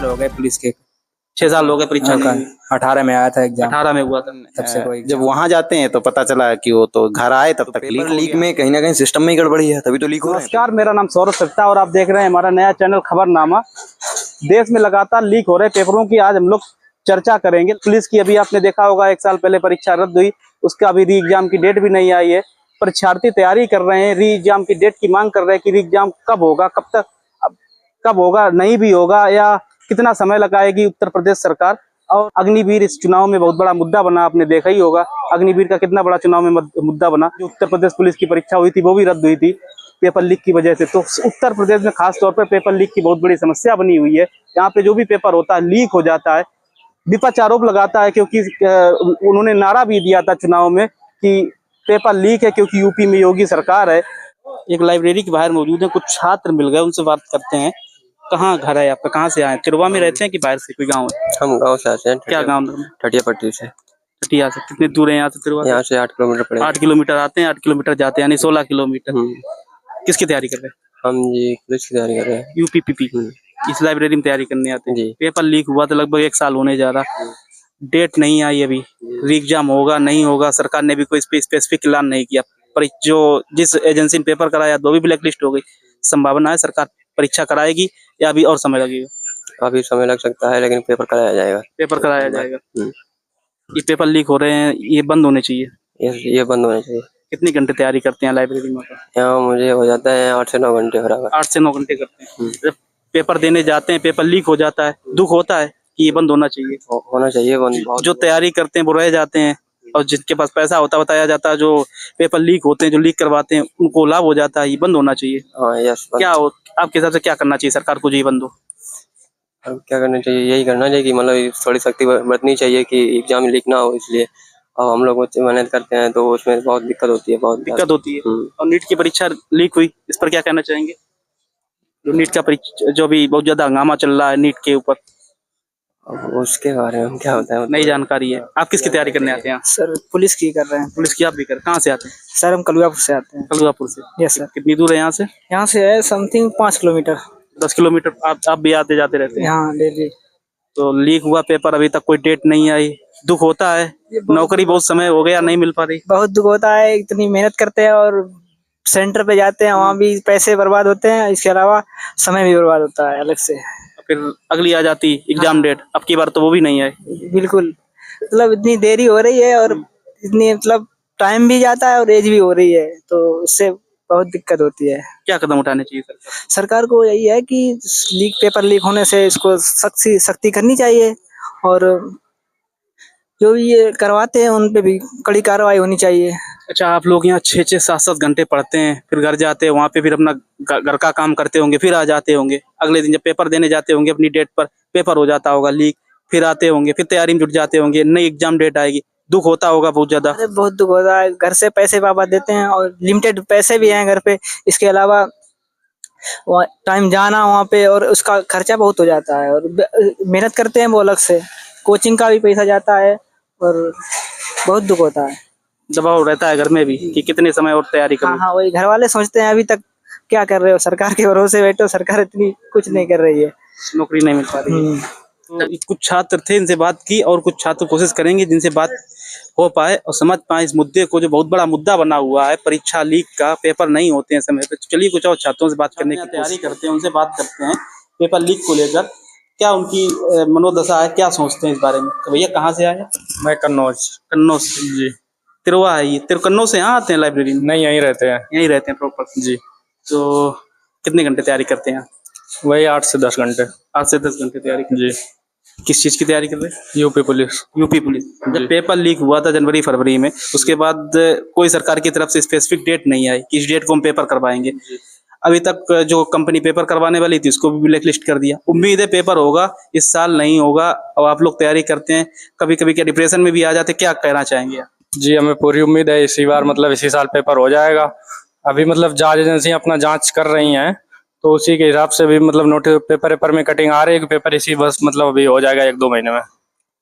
साल हो गए पुलिस के। 6 साल हो गए परीक्षा का दी? 18 में आया था एग्जाम। 18 में हुआ था। तब से कोई जब वहां जाते हैं तो पता चला कि वो तो घर आए तब तक लीक हो लीक गया। में कहीं ना कहीं सिस्टम में ही गड़बड़ी है, तभी तो लीक हो रहा है। नमस्कार, मेरा नाम सौरभ सत्ता और आप देख रहे हैं हमारा नया चैनल खबरनामा। देश में लगातार लीक हो रहे पेपरों की आज हम लोग चर्चा करेंगे। पुलिस की अभी आपने देखा होगा 1 साल पहले परीक्षा रद्द हुई, उसका अभी री एग्जाम की डेट भी नहीं आई है। परीक्षार्थी तैयारी कर रहे हैं, री एग्जाम की डेट की मांग कर रहे हैं कि री एग्जाम कब होगा, कब तक कब होगा, नहीं भी होगा या कितना समय लगाएगी उत्तर प्रदेश सरकार। और अग्निवीर इस चुनाव में बहुत बड़ा मुद्दा बना, आपने देखा ही होगा अग्निवीर का कितना बड़ा चुनाव में मुद्दा बना। जो उत्तर प्रदेश पुलिस की परीक्षा हुई थी वो भी रद्द हुई थी पेपर लीक की वजह से। तो उत्तर प्रदेश में खास तौर पर पेपर लीक की बहुत बड़ी समस्या बनी हुई है। यहाँ पे जो भी पेपर होता है लीक हो जाता है। विपक्ष आरोप लगाता है क्योंकि उन्होंने नारा भी दिया था चुनाव में कि पेपर लीक है क्योंकि यूपी में योगी सरकार है। एक लाइब्रेरी के बाहर मौजूद है, कुछ छात्र मिल गए, उनसे बात करते हैं। कहाँ घर है आपका, कहाँ से आए? तिरवा में रहते हैं कि बाहर से कोई गांव है? हम गांव से आते हैं। क्या गांव? ठटिया पट्टी से। ठटिया से कितनी दूर है यहाँ से तिरवा? यहाँ से 8 किलोमीटर पड़ेगा। 8 किलोमीटर आते हैं, 8 किलोमीटर जाते हैं, यानी 16 किलोमीटर। किसकी तैयारी कर रहे हैं? हम जी पुलिस की तैयारी कर रहे हैं। यूपीपीपी इस लाइब्रेरी में तैयारी करने आते हैं जी। पेपर लीक हुआ तो लगभग 1 साल होने जा रहा, डेट नहीं आई अभी, री एग्जाम होगा नहीं होगा, सरकार ने भी कोई स्पेसिफिक ऐलान नहीं किया। पर जो जिस एजेंसी ने पेपर कराया वो भी ब्लैक लिस्ट हो गई। संभावना है सरकार परीक्षा कराएगी या अभी और समय लगेगा? अभी समय लग सकता है लेकिन पेपर कराया जाएगा। पेपर कराया जाएगा। ये पेपर लीक हो रहे हैं, ये बंद होने चाहिए। ये बंद होना चाहिए। कितनी घंटे तैयारी करते हैं लाइब्रेरी में? यहाँ मुझे हो जाता है 8 से 9 घंटे बराबर। 8 से 9 घंटे करते हैं। जब पेपर देने जाते हैं पेपर लीक हो जाता है, दुख होता है कि ये बंद होना चाहिए। होना चाहिए बंद। जो तैयारी करते हैं वो रह जाते हैं और जिनके पास पैसा होता है बताया जाता है, जो पेपर लीक होते हैं, जो लीक करवाते हैं उनको लाभ हो जाता है। ये बंद होना चाहिए। हाँ यस। क्या हो आपके हिसाब से क्या करना चाहिए सरकार को जो ये बंद हो? अब क्या करना चाहिए, यही करना चाहिए कि मतलब थोड़ी सख्ती बरतनी चाहिए कि एग्जाम लीक ना हो। इसलिए अब हम लोग मेहनत करते हैं तो उसमें बहुत दिक्कत होती है, बहुत दिक्कत होती है। और नीट की परीक्षा लीक हुई, इस पर क्या कहना चाहेंगे? जो नीट का परीक्षा जो भी बहुत ज्यादा हंगामा चल रहा है नीट के ऊपर, अब उसके बारे में क्या होता है नई जानकारी है। आप किसकी तैयारी करने आते हैं? सर पुलिस की कर रहे हैं। पुलिस की आप भी कर? कहाँ से आते हैं? सर हम कलुआपुर से आते हैं। कलुआपुर से? Yes sir. कितनी दूर है यहाँ से? यहाँ से है समथिंग 5 किलोमीटर। 10 किलोमीटर। आप भी आते जाते रहते हैं? यहाँ डेली। तो लीक हुआ पेपर, अभी तक कोई डेट नहीं आई, दुख होता है। नौकरी बहुत समय हो गया नहीं मिल पा रही। बहुत दुख होता है, इतनी मेहनत करते हैं और सेंटर पे जाते हैं वहाँ भी पैसे बर्बाद होते हैं, इसके अलावा समय भी बर्बाद होता है अलग से। फिर अगली आ जाती एग्जाम डेट, अब की बार तो वो भी नहीं है। बिल्कुल, मतलब इतनी देरी हो रही है और इतनी मतलब टाइम भी जाता है और एज भी हो रही है, तो इससे बहुत दिक्कत होती है। क्या कदम उठाने चाहिए सरकार को यही है कि लीक पेपर लीक होने से इसको सख्ती करनी चाहिए और जो भी ये करवाते हैं उन पे भी कड़ी कार्रवाई होनी चाहिए। अच्छा, आप लोग यहाँ 6-6, 7-7 घंटे पढ़ते हैं, फिर घर जाते हैं, वहाँ पे फिर अपना घर का काम करते होंगे, फिर आ जाते होंगे। अगले दिन जब पेपर देने जाते होंगे अपनी डेट पर, पेपर हो जाता होगा लीक, फिर आते होंगे, फिर तैयारी में जुट जाते होंगे, नई एग्जाम डेट आएगी, दुख होता होगा बहुत ज्यादा? अरे बहुत दुख होता है, घर से पैसे वापस देते हैं और लिमिटेड पैसे भी हैं घर पे, इसके अलावा टाइम जाना वहाँ पे और उसका खर्चा बहुत हो जाता है और मेहनत करते हैं वो अलग से, कोचिंग का भी पैसा जाता है और बहुत दुख होता है। दबाव रहता है घर में भी कि कितने समय और तैयारी करूं। हाँ, वही घर वाले सोचते हैं अभी तक क्या कर रहे हो, सरकार के भरोसे बैठो, सरकार इतनी कुछ नहीं कर रही है, नौकरी नहीं मिल पा रही है। तो कुछ छात्र थे, इनसे बात की और कुछ छात्र कोशिश करेंगे जिनसे बात हो पाए और समझ पाए इस मुद्दे को, जो बहुत बड़ा मुद्दा बना हुआ है परीक्षा लीक का, पेपर नहीं होते हैं समय पे। तो चलिए कुछ और छात्रों से बात करने की तैयारी करते हैं, उनसे बात करते हैं पेपर लीक को लेकर, क्या उनकी मनोदशा है, क्या सोचते हैं इस बारे में। तो भैया कहाँ से आए? मैं कन्नौज। कन्नौज से? जी। तिरवा है ये? कन्नौज से यहाँ आते हैं लाइब्रेरी में? नहीं, यहीं रहते हैं। यहीं रहते हैं प्रॉपर? जी। तो कितने घंटे तैयारी करते हैं? वही 8 से 10 घंटे। 8 से 10 घंटे तैयारी करते हैं। जी। किस चीज की तैयारी कर रहे हैं? UP police. UP police. जब पेपर लीक हुआ था जनवरी फरवरी में, उसके बाद कोई सरकार की तरफ से स्पेसिफिक डेट नहीं आई कि इस डेट को हम पेपर करवाएंगे। अभी तक जो कंपनी पेपर करवाने वाली थी उसको भी ब्लैक लिस्ट कर दिया। उम्मीद है पेपर होगा, इस साल नहीं होगा। और आप लोग तैयारी करते हैं, कभी कभी क्या डिप्रेशन में भी आ जाते, क्या कहना चाहेंगे आप? जी, हमें पूरी उम्मीद है इसी बार मतलब इसी साल पेपर हो जाएगा। अभी मतलब जांच एजेंसियां अपना जांच कर रही हैं तो उसी के हिसाब से भी मतलब नोटिस पेपर में कटिंग आ रही है कि पेपर इसी बस मतलब अभी हो जाएगा 1-2 महीने में।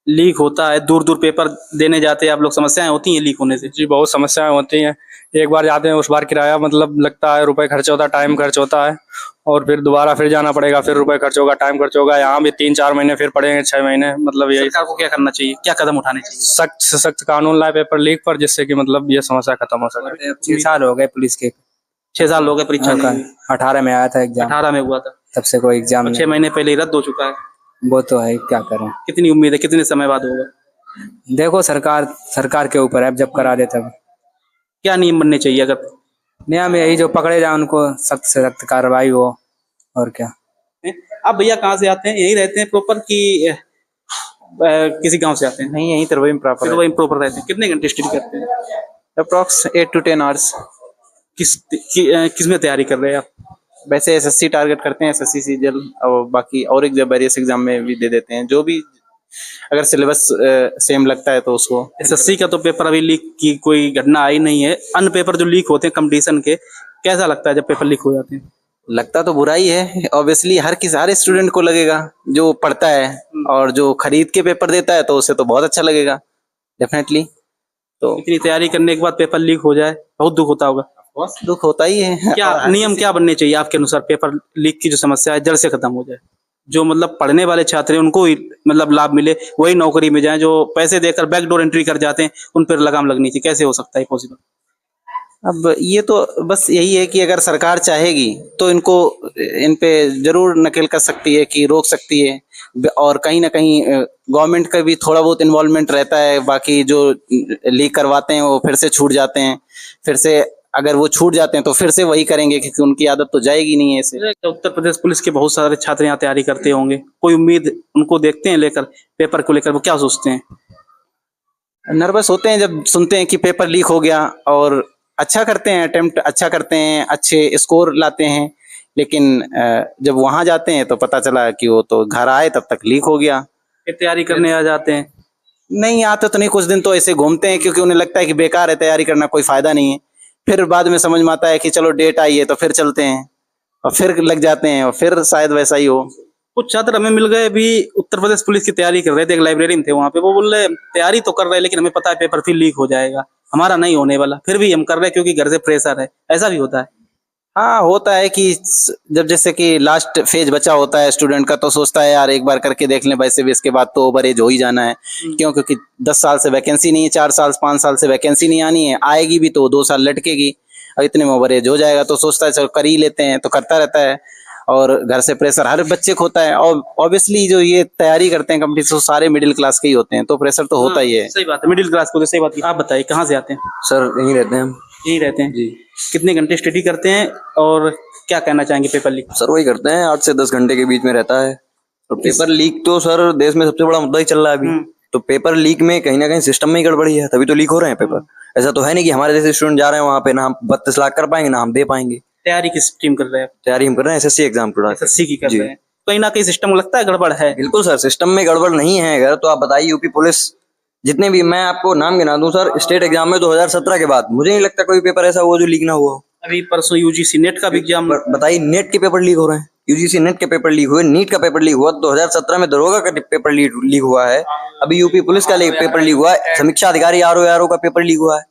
लीक होता है, दूर दूर पेपर देने जाते हैं आप लोग, समस्याएं होती हैं लीक होने से? जी बहुत समस्याएं होती हैं। एक बार जाते हैं, उस बार किराया मतलब लगता है, रुपए खर्च होता है, टाइम खर्च होता है, और फिर दोबारा फिर जाना पड़ेगा, फिर रुपए खर्च होगा, टाइम खर्च होगा। यहाँ भी 3-4 महीने फिर पड़ेंगे, 6 महीने, मतलब यही। सरकार को क्या करना चाहिए, क्या कदम उठाने चाहिए? सख्त से सख्त कानून लाए पेपर लीक पर, जिससे कि मतलब ये समस्या खत्म हो सके। 6 साल हो गए पुलिस के। 6 साल हो गए परीक्षा का दी हुई। 18 में आया था एग्जाम, 18 में हुआ था, तब से कोई एग्जाम और नहीं। 6 महीने पहले ही रद्द हो चुका है। वो तो है, क्या करें। कितनी उम्मीद है, कितने समय बाद होगा? देखो सरकार के ऊपर है, जब करा दे तब। क्या नियम बनने चाहिए अगर? नियम यही, जो पकड़े जाए उनको सख्त से सख्त कार्रवाई हो, और क्या। आप भैया कहाँ से आते हैं? यही रहते हैं प्रॉपर कि किसी गांव से आते हैं? नहीं, यहीं तरवई में प्रॉपर फिर वही प्रॉपर रहते हैं। कितने घंटे स्टडी करते हैं? Approx 8 to 10 hours. किस में तैयारी कर रहे हैं आप? वैसे एसएससी टारगेट करते हैं, एसएससी सीजीएल, और बाकी और वेरियस एग्जाम में भी दे देते हैं, जो भी अगर सिलेबस सेम लगता है तो उसको। एसएससी का तो पेपर अभी लीक की कोई घटना आई नहीं है। अन्य पेपर जो लीक होते हैं कंपटीशन के, कैसा लगता है जब पेपर लीक हो जाते हैं? लगता तो बुरा ही है, ऑब्वियसली हर स्टूडेंट को लगेगा जो पढ़ता है, और जो खरीद के पेपर देता है तो उसे तो बहुत अच्छा लगेगा डेफिनेटली। तो इतनी तैयारी करने के बाद पेपर लीक हो जाए, बहुत दुख होता होगा। दुख होता ही है। क्या नियम क्या बनने चाहिए आपके अनुसार, पेपर लीक की जो समस्या है जल्द से खत्म हो जाए? जो मतलब पढ़ने वाले छात्र हैं उनको ही मतलब लाभ मिले, वही नौकरी में जाए। जो पैसे देकर बैकडोर एंट्री कर जाते हैं उन पर लगाम लगनी चाहिए। कैसे हो सकता है पॉसिबल? अब ये तो बस यही है कि अगर सरकार चाहेगी तो इन पे जरूर नकेल कर सकती है, कि रोक सकती है, और कहीं ना कहीं गवर्नमेंट का भी थोड़ा बहुत इन्वॉल्वमेंट रहता है। बाकी जो लीक करवाते हैं वो फिर से छूट जाते हैं, फिर से अगर वो छूट जाते हैं तो फिर से वही करेंगे, क्योंकि उनकी आदत तो जाएगी नहीं है ऐसे। उत्तर प्रदेश पुलिस के बहुत सारे छात्र यहाँ तैयारी करते होंगे, कोई उम्मीद उनको देखते हैं लेकर, पेपर को लेकर वो क्या सोचते हैं? नर्वस होते हैं जब सुनते हैं कि पेपर लीक हो गया, और अच्छा करते हैं, अटेम्प्ट अच्छा करते हैं, अच्छे स्कोर लाते हैं, लेकिन जब वहां जाते हैं तो पता चला कि वो तो घर आए तब तक लीक हो गया। फिर तैयारी करने आ जाते हैं? नहीं आते तो नहीं, कुछ दिन तो ऐसे घूमते हैं, क्योंकि उन्हें लगता है कि बेकार है, तैयारी करना कोई फायदा नहीं है। फिर बाद में समझ में आता है कि चलो डेट आई है तो फिर चलते हैं, और फिर लग जाते हैं, और फिर शायद वैसा ही हो। कुछ छात्र हमें मिल गए भी, उत्तर प्रदेश पुलिस की तैयारी कर रहे थे, एक लाइब्रेरी में थे वहां पे। वो बोल रहे तैयारी तो कर रहे हैं लेकिन हमें पता है पेपर फिर लीक हो जाएगा, हमारा नहीं होने वाला, फिर भी हम कर रहे हैं क्योंकि घर से प्रेशर है। ऐसा भी होता है? हाँ होता है कि जब जैसे कि लास्ट फेज बचा होता है स्टूडेंट का, तो सोचता है यार एक बार करके देख लें, वैसे भी इसके बाद तो ओवर एज हो ही जाना है। क्यों? क्योंकि 10 साल से वैकेंसी नहीं है, 4 साल 5 साल से वैकेंसी नहीं आनी है, आएगी भी तो 2 साल लटकेगी, और इतने में ओवर एज हो जाएगा। तो सोचता है चलो कर ही लेते हैं, तो करता रहता है। और घर से प्रेशर हर बच्चे को होता है, और ऑब्वियसली जो ये तैयारी करते हैं कंपटीशन, सारे मिडिल क्लास के ही होते हैं, तो प्रेशर तो होता ही है। सही बात है, मिडिल क्लास को तो सही बात है। आप बताइए कहाँ से आते हैं? सर यहीं रहते हैं हम। यही रहते हैं जी कितने घंटे स्टडी करते हैं, और क्या कहना चाहेंगे पेपर लीक? सर वही करते हैं, 8 से 10 घंटे के बीच में रहता है। और पेपर लीक तो सर देश में सबसे बड़ा मुद्दा ही चल रहा है अभी। तो पेपर लीक में कहीं ना कहीं सिस्टम में ही गड़बड़ी है, तभी तो लीक हो रहे हैं पेपर। ऐसा तो है नहीं कि हमारे जैसे स्टूडेंट जा रहे हैं वहाँ पे, ना हम 32 लाख कर पाएंगे ना हम दे पाएंगे। तैयारी किस टीम कर रहे हैं? तैयारी हम कर रहे हैं एसएससी एग्जाम की। एसएससी की कर जी। रहे हैं। कहीं ना कहीं सिस्टम लगता है गड़बड़ है। बिल्कुल सर, सिस्टम में गड़बड़ नहीं है अगर तो आप बताइए। यूपी पुलिस जितने भी, मैं आपको नाम गिना दूं सर, स्टेट एग्जाम में 2017 के बाद मुझे नहीं लगता कोई पेपर ऐसा हुआ जो लीक ना हुआ हो। अभी परसों यूजीसी नेट का भी एग्जाम, बताइए, नेट के पेपर लीक हो रहे हैं, यूजीसी नेट के पेपर लीक हुए, नीट का पेपर लीक हुआ, 2017 में दरोगा का पेपर लीक हुआ है, अभी यूपी पुलिस का पेपर लीक हुआ है, समीक्षा अधिकारी आरओ का पेपर लीक हुआ है।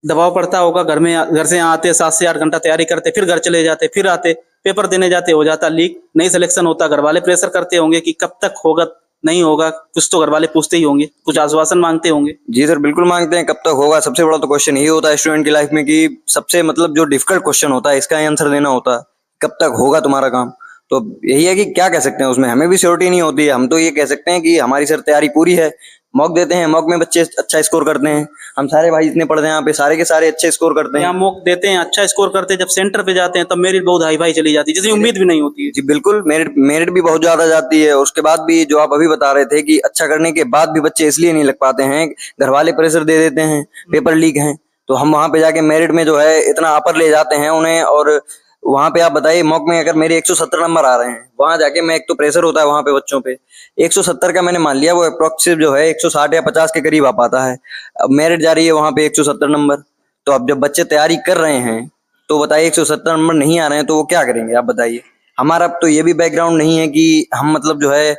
दबाव पड़ता होगा घर से यहाँ आते 7 से 8 घंटा तैयारी करते, फिर घर चले जाते, फिर आते, पेपर देने जाते, हो जाता लीक, नहीं सिलेक्शन होता। घर वाले प्रेशर करते होंगे कि कब तक होगा, नहीं होगा, कुछ तो घर वाले पूछते ही होंगे, कुछ आश्वासन मांगते होंगे। जी सर बिल्कुल मांगते हैं, कब तक होगा। सबसे बड़ा तो क्वेश्चन यही होता है स्टूडेंट की लाइफ में कि सबसे मतलब जो डिफिकल्ट क्वेश्चन होता है, इसका आंसर देना होता है, कब तक होगा तुम्हारा काम। तो यही है कि क्या कह सकते हैं उसमें, हमें भी श्योरिटी नहीं होती है। हम तो ये कह सकते हैं कि हमारी सर तैयारी पूरी है, मॉक देते हैं, मॉक में बच्चे अच्छा स्कोर करते हैं। हम सारे भाई जितने पढ़ते हैं यहाँ पे सारे के सारे अच्छे स्कोर करते हैं। यहाँ मॉक देते हैं, अच्छा स्कोर करते हैं, जब सेंटर पे जाते हैं तब मेरिट बहुत हाई फाई चली जाती है, जितनी उम्मीद भी नहीं होती है। जी बिल्कुल, मेरिट भी बहुत ज्यादा जाती है। उसके बाद भी जो आप अभी बता रहे थे कि अच्छा करने के बाद भी बच्चे इसलिए नहीं लग पाते हैं, घर वाले प्रेशर दे देते हैं, पेपर लीक हैं, तो हम वहां पे जाके मेरिट में जो है इतना अपर ले जाते हैं उन्हें। और वहां पे आप बताइए, मॉक में अगर मेरे 170 नंबर आ रहे हैं, वहां जाके मैं, एक तो प्रेशर होता है वहां पे बच्चों पे, 170 का मैंने मान लिया, वो अप्रोक्सिमेट जो है 160 या 50 के करीब आ पाता है। अब मेरिट जा रही है वहां पे 170 नंबर। तो अब जब बच्चे तैयारी कर रहे हैं तो बताइए 170 नंबर नहीं आ रहे हैं तो वो क्या करेंगे, आप बताइए। हमारा तो ये भी बैकग्राउंड नहीं है कि हम मतलब जो है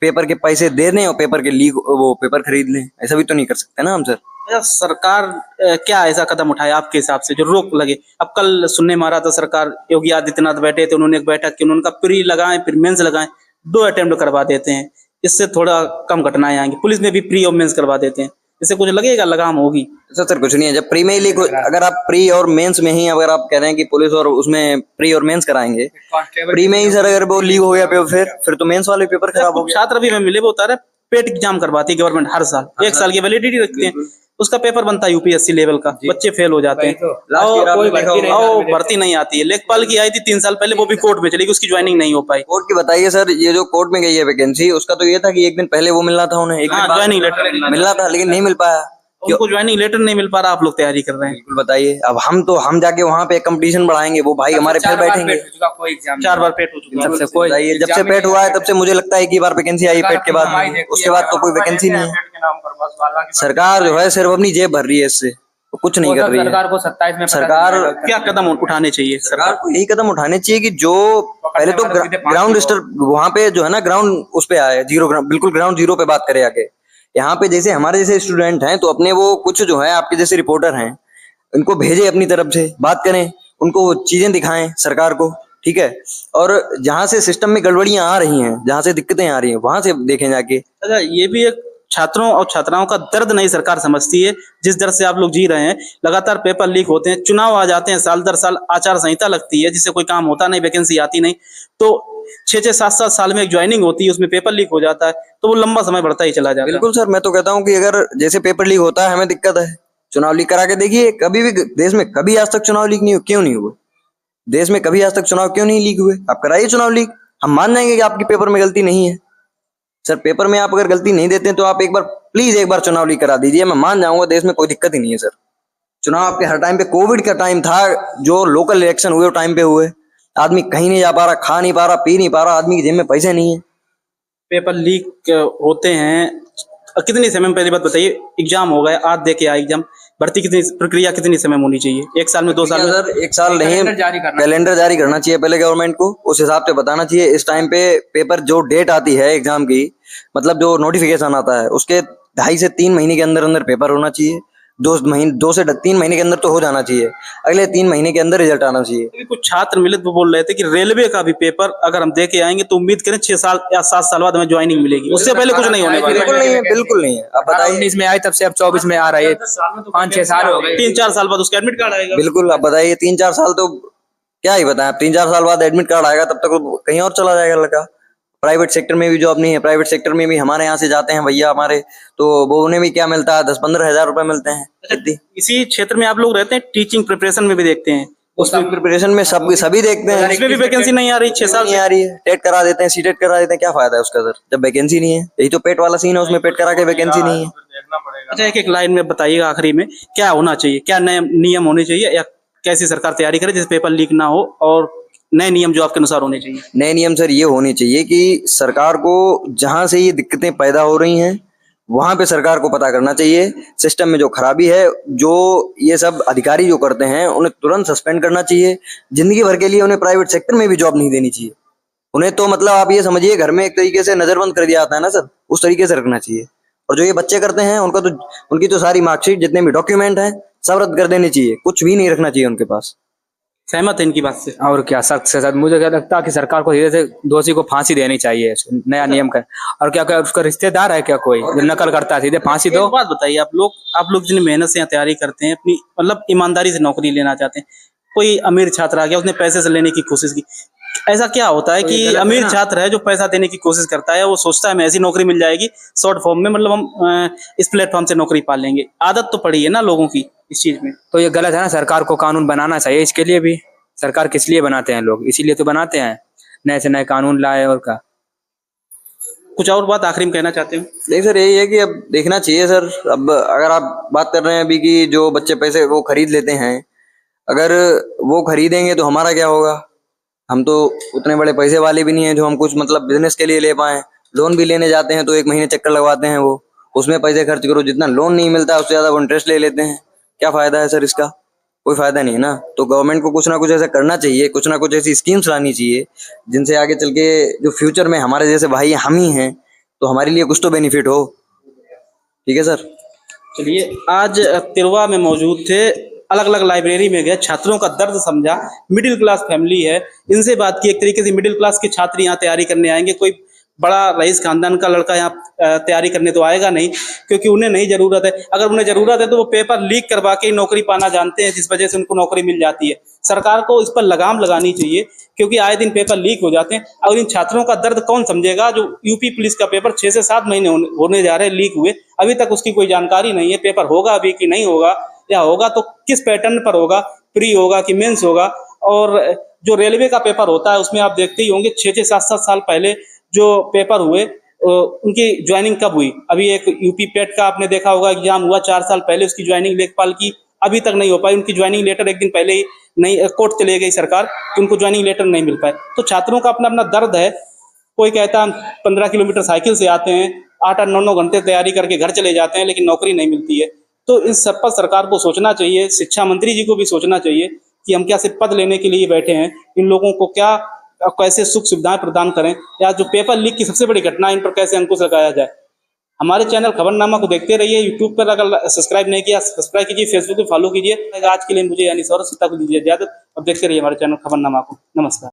पेपर के पैसे दे दें और पेपर के लीक वो पेपर खरीद लें। ऐसा भी तो नहीं कर सकते ना हम सर। अच्छा, सरकार क्या ऐसा कदम उठाए आपके हिसाब से जो रोक लगे? अब कल सुनने में आ रहा था, सरकार योगी आदित्यनाथ बैठे थे, उन्होंने एक बैठक की, उन्होंने कहा प्री लगाएं फिर मेंस लगाएं, 2 अटेम्प्ट करवा देते हैं, इससे थोड़ा कम घटनाएं आएंगी। पुलिस में भी प्री और मेंस करवा देते हैं, इससे कुछ लगेगा, लगाम होगी? सर कुछ नहीं है, जब प्री में ही लीक, अगर आप प्री और मेंस में ही अगर आप कह रहे हैं कि पुलिस और उसमें प्री और मेंस कराएंगे, प्री में ही सर अगर वो लीक हो गया पेपर फिर तो मेंस वाले पेपर खराब हो गए। छात्र भी हमें मिले, वो बता रहे पेट एग्जाम करवाती है गवर्नमेंट हर साल, 1 साल की वैलिडिटी रखते हैं, उसका पेपर बनता है यूपीएससी लेवल का, बच्चे फेल हो जाते हैं और भर्ती नहीं आती है। लेखपाल की आई थी 3 साल पहले, वो भी कोर्ट में चली गई, उसकी ज्वाइनिंग नहीं हो पाई। कोर्ट की बताइए सर, ये जो कोर्ट में गई है वैकेंसी, उसका तो ये था कि एक दिन पहले वो मिलना था उन्हें, एक दिन बाद ज्वाइनिंग लेटर मिलना था, लेकिन नहीं मिल पाया। उनको ज्वाइनिंग लेटर नहीं मिल पा रहा, आप लोग तैयारी कर रहे हैं। बिल्कुल बताइए, अब हम जाके वहाँ पे कंपटीशन बढ़ाएंगे, वो भाई हमारे फिर बैठेंगे। 4 बार पेट हो चुका है। बताइए, जब से पेट हुआ है तब से मुझे लगता है कि बार वैकेंसी आई पेट के बाद, उसके बाद तो कोई वैकेंसी नहीं है। सरकार जो है सिर्फ अपनी जेब भर रही है, इससे कुछ नहीं कर रही है। सरकार को 27 में सरकार क्या कदम उठाने चाहिए? सरकार को यही कदम उठाने चाहिए कि जो पहले तो ग्राउंड स्तर वहाँ पे जो है ना, ग्राउंड उस पे आए, बिल्कुल ग्राउंड जीरो पे बात करे आके। यहाँ पे जैसे हमारे जैसे स्टूडेंट हैं तो अपने वो कुछ जो है आपके जैसे रिपोर्टर हैं, उनको भेजे अपनी तरफ से, बात करें, उनको चीजें दिखाएं सरकार को, ठीक है। और जहाँ से सिस्टम में गड़बड़ियां आ रही हैं, जहाँ से दिक्कतें आ रही हैं, वहां से देखें जाके। अच्छा, ये भी एक छात्रों और छात्राओं का दर्द नहीं सरकार समझती है, जिस दर्द से आप लोग जी रहे हैं। लगातार पेपर लीक होते हैं, चुनाव आ जाते हैं, साल दर साल आचार संहिता लगती है, जिससे कोई काम होता नहीं, वैकेंसी आती नहीं, तो 6-6, 7-7 साल में एक ज्वाइनिंग होती है, उसमें पेपर लीक हो जाता है, तो वो लंबा समय बढ़ता ही चला जाता है। बिल्कुल सर, मैं तो कहता हूँ कि अगर जैसे पेपर लीक होता है, हमें दिक्कत है, चुनाव लीक करा के देखिए। कभी भी देश में कभी आज तक चुनाव लीक नहीं, क्यों नहीं हुए? देश में कभी आज तक चुनाव क्यों नहीं लीक हुए? आप कराइए चुनाव लीक, हम मान जाएंगे कि आपकी पेपर में गलती नहीं है। सर पेपर में आप अगर गलती नहीं देते हैं तो आप प्लीज एक बार चुनाव लीक करा दीजिए, मैं मान जाऊंगा, देश में कोई दिक्कत ही नहीं है सर। चुनाव आपके हर टाइम पे, कोविड का टाइम था, जो लोकल इलेक्शन हुए टाइम पे हुए, आदमी कहीं नहीं जा पा रहा, खा नहीं पा रहा, पी नहीं पा रहा, आदमी की जेब में पैसे नहीं है। पेपर लीक होते हैं, कितनी समय में, पहली बात बताइए, एग्जाम हो गया, आज दे के आए एग्जाम, भर्ती कितनी प्रक्रिया कितनी समय में होनी चाहिए? 1 साल में, 2 साल में? सर 1 साल नहीं, कैलेंडर जारी करना चाहिए पहले गवर्नमेंट को, उस हिसाब से बताना चाहिए इस टाइम पे पेपर जो डेट आती है एग्जाम की, मतलब जो नोटिफिकेशन आता है उसके 2.5 से 3 महीने के अंदर अंदर पेपर होना चाहिए। 2 से 3 महीने के अंदर तो हो जाना चाहिए, अगले 3 महीने के अंदर रिजल्ट आना चाहिए। अभी कुछ छात्र मिले तो बोल रहे थे कि रेलवे का भी पेपर अगर हम दे के आएंगे तो उम्मीद करें 6 साल या 7 साल बाद हमें ज्वाइनिंग मिलेगी, उससे पहले कुछ नहीं होने वाला। बिल्कुल नहीं है, बिल्कुल नहीं है। आप बताइए, 19 में आई, तब से अब 24 में आ रहा है, 5-6 साल हो गए। 3-4 साल बाद उसका एडमिट कार्ड आएगा। बिल्कुल, आप बताइए, 3-4 साल तो क्या ही बताएं, 3-4 साल बाद एडमिट कार्ड आएगा, तब तक कहीं और चला जाएगा लड़का। प्राइवेट सेक्टर में भी जॉब नहीं है, प्राइवेट सेक्टर में भी हमारे यहाँ से जाते हैं भैया हमारे, तो वो उन्हें भी क्या मिलता है, 10-15 हजार रुपए मिलते हैं। इसी क्षेत्र में आप लोग रहते हैं, टीचिंग प्रिपरेशन में भी देखते हैं, उसमें प्रिपरेशन में सभी देखते हैं, उसमें भी वैकेंसी नहीं आ रही, 6 साल नहीं आ रही है। टेट करा देते हैं, सीटेट करा देते हैं, क्या फायदा है उसका सर, जब वैकेंसी नहीं है? यही तो पेट वाला सीन है, उसमें पेट करा के वैकेंसी नहीं है। अच्छा, एक लाइन में बताइएगा आखिरी में, क्या होना चाहिए, क्या नए नियम होने चाहिए, या कैसी सरकार तैयारी करे जिससे पेपर लीक ना हो, और नए नियम जो आपके अनुसार होने चाहिए? नए नियम सर ये होने चाहिए कि सरकार को जहां से ये दिक्कतें पैदा हो रही हैं वहां पे सरकार को पता करना चाहिए, सिस्टम में जो खराबी है, जो ये सब अधिकारी जो करते हैं उन्हें तुरंत सस्पेंड करना चाहिए। जिंदगी भर के लिए उन्हें प्राइवेट सेक्टर में भी जॉब नहीं देनी चाहिए। उन्हें तो मतलब आप ये समझिए, घर में एक तरीके से नजरबंद कर दिया जाता है ना सर, उस तरीके से रखना चाहिए। और जो ये बच्चे करते हैं उनकी तो सारी मार्कशीट, जितने भी डॉक्यूमेंट हैं, सब रद्द कर देने चाहिए, कुछ भी नहीं रखना चाहिए उनके पास। सहमत है इनकी बात से? और क्या, सख्त से सख्त मुझे क्या लगता है कि सरकार को धीरे से दोषी को फांसी देनी चाहिए, नया नियम का। और क्या क्या उसका रिश्तेदार है क्या कोई जो नकल करता है, सीधे फांसी दो। एक बात बताइए, आप लोग जितनी मेहनत से यहाँ तैयारी करते हैं, अपनी मतलब ईमानदारी से नौकरी लेना चाहते हैं, कोई अमीर छात्र आ गया, उसने पैसे से लेने की कोशिश की, ऐसा क्या होता है कि अमीर छात्र है जो पैसा देने की कोशिश करता है, वो सोचता है हमें ऐसी नौकरी मिल जाएगी शॉर्ट फॉर्म में, मतलब हम इस प्लेटफॉर्म से नौकरी पा लेंगे। आदत तो पड़ी है ना लोगों की इस चीज में, तो ये गलत है ना। सरकार को कानून बनाना चाहिए इसके लिए भी। सरकार किस लिए बनाते हैं लोग, इसीलिए तो बनाते हैं, नए से नए कानून लाए। और का कुछ और बात आखिरी में कहना चाहते हो? नहीं सर, यही है कि अब देखना चाहिए सर। अब अगर आप बात कर रहे हैं अभी कि जो बच्चे पैसे वो खरीद लेते हैं, अगर वो खरीदेंगे तो हमारा क्या होगा? हम तो उतने बड़े पैसे वाले भी नहीं है जो हम कुछ मतलब बिजनेस के लिए ले पाए। लोन भी लेने जाते हैं तो 1 महीने चक्कर लगवाते हैं, वो उसमें पैसे खर्च करो, जितना लोन नहीं मिलता उससे ज्यादा वो इंटरेस्ट ले लेते हैं। क्या फायदा है सर इसका? कोई फायदा नहीं है ना। तो गवर्नमेंट को कुछ ना कुछ ऐसा करना चाहिए, कुछ ना कुछ ऐसी स्कीम्स लानी चाहिए जिनसे आगे चल के जो फ्यूचर में हमारे जैसे भाई हम ही हैं, तो हमारे लिए कुछ तो बेनिफिट हो। ठीक है सर। चलिए, आज तिरवा में मौजूद थे, अलग अलग लाइब्रेरी में गए, छात्रों का दर्द समझा। मिडिल क्लास फैमिली है, इनसे बात की। एक तरीके से मिडिल क्लास के छात्र यहाँ तैयारी करने आएंगे, कोई बड़ा रईस खानदान का लड़का यहाँ तैयारी करने तो आएगा नहीं, क्योंकि उन्हें नहीं जरूरत है। अगर उन्हें जरूरत है तो वो पेपर लीक करवा के ही नौकरी पाना जानते हैं, जिस वजह से उनको नौकरी मिल जाती है। सरकार को इस पर लगाम लगानी चाहिए, क्योंकि आए दिन पेपर लीक हो जाते हैं। और इन छात्रों का दर्द कौन समझेगा? जो यूपी पुलिस का पेपर 6 से 7 महीने होने जा रहे हैं लीक हुए, अभी तक उसकी कोई जानकारी नहीं है। पेपर होगा अभी कि नहीं होगा, या होगा तो किस पैटर्न पर होगा, प्री होगा कि मेंस होगा। और जो रेलवे का पेपर होता है उसमें आप देखते ही होंगे 6-6, 7-7 साल पहले जो पेपर हुए, उनकी ज्वाइनिंग कब हुई? अभी एक यूपी पेट का आपने देखा होगा एग्जाम हुआ 4 साल पहले, उसकी ज्वाइनिंग लेखपाल की अभी तक नहीं हो पाई। उनकी ज्वाइनिंग लेटर एक दिन पहले ही नहीं, कोर्ट चले गई सरकार, तो उनको ज्वाइनिंग लेटर नहीं मिल पाए। तो छात्रों का अपना अपना दर्द है। कोई कहता है हम 15 किलोमीटर साइकिल से आते हैं, 8-8, 9-9 घंटे तैयारी करके घर चले जाते हैं, लेकिन नौकरी नहीं मिलती है। तो इस सब पर सरकार को सोचना चाहिए, शिक्षा मंत्री जी को भी सोचना चाहिए कि हम क्या सिर्फ पद लेने के लिए बैठे हैं, इन लोगों को क्या कैसे सुख सुविधाएं प्रदान करें, या जो पेपर लीक की सबसे बड़ी घटना, इन पर कैसे अंकुश लगाया जाए। हमारे चैनल खबरनामा को देखते रहिए। यूट्यूब पर अगर सब्सक्राइब नहीं किया सब्सक्राइब कीजिए, फेसबुक पे फॉलो कीजिए। आज के लिए मुझे यानी सौरभ सीता को दीजिए इजाजत। अब देखते रहिए हमारे चैनल खबरनामा को। नमस्कार।